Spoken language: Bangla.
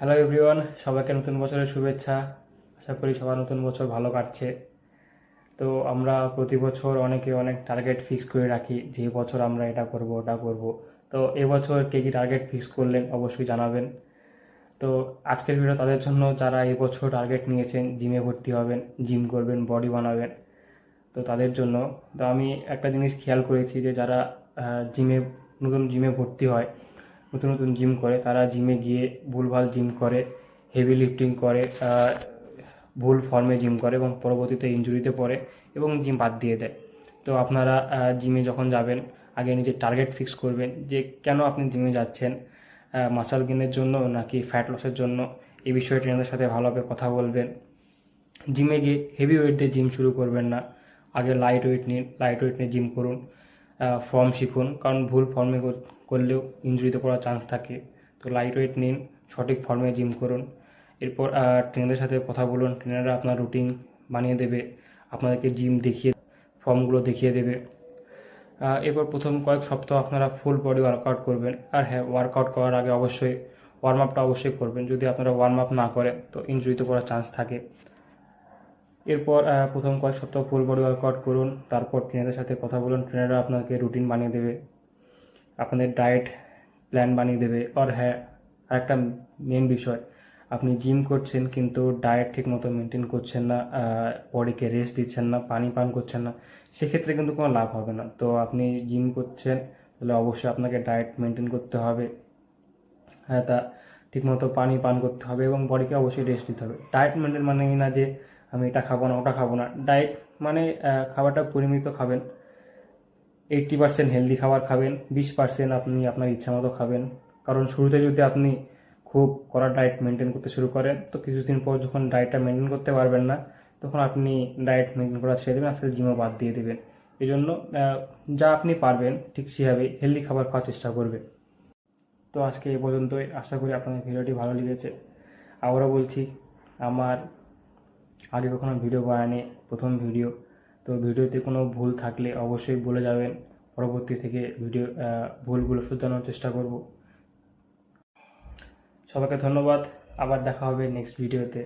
হ্যালো এভরিওয়ান, সবাইকে নতুন বছরের শুভেচ্ছা। আশা করি সবার নতুন বছর ভালো কাটছে। তো আমরা প্রতি বছর অনেকে অনেক টার্গেট ফিক্স করে রাখি যে এই বছর আমরা এটা করব ওটা করব। তো এবছর কে কি টার্গেট ফিক্স করলেন অবশ্যই জানাবেন। তো আজকের ভিডিও তাদের জন্য যারা এবছর টার্গেট নিয়েছেন জিমে ভর্তি হবেন, জিম করবেন, বডি বানাবেন। তো তাদের জন্য তো আমি একটা জিনিস খেয়াল করেছি যে যারা জিমে নতুন জিমে ভর্তি হয়, নতুন নতুন জিম করে, তারা জিমে গিয়ে ভুলভাল জিম করে, হেভি লিফটিং করে, ভুল ফর্মে জিম করে এবং পরবর্তীতে ইনজুরিতে পড়ে এবং জিম বাদ দিয়ে দেয়। তো আপনারা জিমে যখন যাবেন আগে নিজের টার্গেট ফিক্স করবেন যে কেন আপনি জিমে যাচ্ছেন, মাসল গেনের জন্য নাকি ফ্যাট লসের জন্য। এই বিষয়ে ট্রেনারদের সাথে ভালোভাবে কথা বলবেন। জিমে গিয়ে হেভি ওয়েট দিয়ে জিম শুরু করবেন না, আগে লাইট ওয়েট নিন, লাইট ওয়েট নিয়ে জিম করুন। ফর্ম শিখুন, কারণ ভুল ফর্মে করলেও ইনজুরিতে পড়ার চান্স থাকে। তো লাইট ওয়েট নিন, সঠিক ফর্মে জিম করুন। এরপর ট্রেনারদের সাথে কথা বলুন, ট্রেনাররা আপনার রুটিন বানিয়ে দেবে, আপনাদেরকে জিম দেখিয়ে ফর্মগুলো দেখিয়ে দেবে। এরপর প্রথম কয়েক সপ্তাহ আপনারা ফুল বডি ওয়ার্কআউট করবেন। আর হ্যাঁ, ওয়ার্কআউট করার আগে অবশ্যই ওয়ার্ম আপটা অবশ্যই করবেন। যদি আপনারা ওয়ার্ম আপ না করেন তো ইনজুরিতে পড়ার চান্স থাকে। এরপর প্রথম কয়েক সপ্তাহ ফুল বডি ওয়ার্কআউট করুন, তারপর ট্রেনারের সাথে কথা বলুন, ট্রেনাররা আপনাকে রুটিন বানিয়ে দেবে, আপনাদের ডায়েট প্ল্যান বানিয়ে দেবে। আর হ্যাঁ, আরেকটা মেন বিষয়, আপনি জিম করছেন কিন্তু ডায়েট ঠিক মতো মেনটেন করছেন না, বডিকে রেস্ট দিচ্ছেন না, পানি পান করছেন না, সেক্ষেত্রে কিন্তু কোনো লাভ হবে না। তো আপনি জিম করছেন তাহলে অবশ্যই আপনাকে ডায়েট মেনটেন করতে হবে। হ্যাঁ, তা ঠিকমতো পানি পান করতে হবে এবং বডিকে অবশ্যই রেস্ট দিতে হবে। ডায়েট মেনটেন মানে এই না যে আমি এটা খাবো না ওটা খাবো না। ডায়েট মানে খাবারটা পরিমিত খাবেন। 80% হেলদি খাবার খাবেন, 20% আপনি আপনার ইচ্ছা মতো খাবেন। কারণ শুরুতে যদি আপনি খুব কড়া ডায়েট মেনটেন করতে শুরু করেন তো কিছুদিন পর যখন ডায়েটটা মেনটেন করতে পারবেন না, তখন আপনি ডায়েট মেনটেন করা ছেড়ে দেবেন, আস্তে জিমও বাদ দিয়ে দেবেন। এই জন্য যা আপনি পারবেন ঠিক সেভাবে হেলদি খাবার খাওয়ার চেষ্টা করবেন। তো আজকে এই পর্যন্তই, আশা করি আপনাদের ভিডিওটি ভালো লেগেছে। আবারও বলছি, আমার আগে কখনো ভিডিও বানায়নি, প্রথম ভিডিও। তো ভিডিওতে কোনো ভুল থাকলে অবশ্যই বলে যাবেন, পরবর্তী থেকে ভিডিও ভুলগুলো শুধরানোর চেষ্টা করব। সবাইকে ধন্যবাদ, আবার দেখা হবে নেক্সট ভিডিওতে।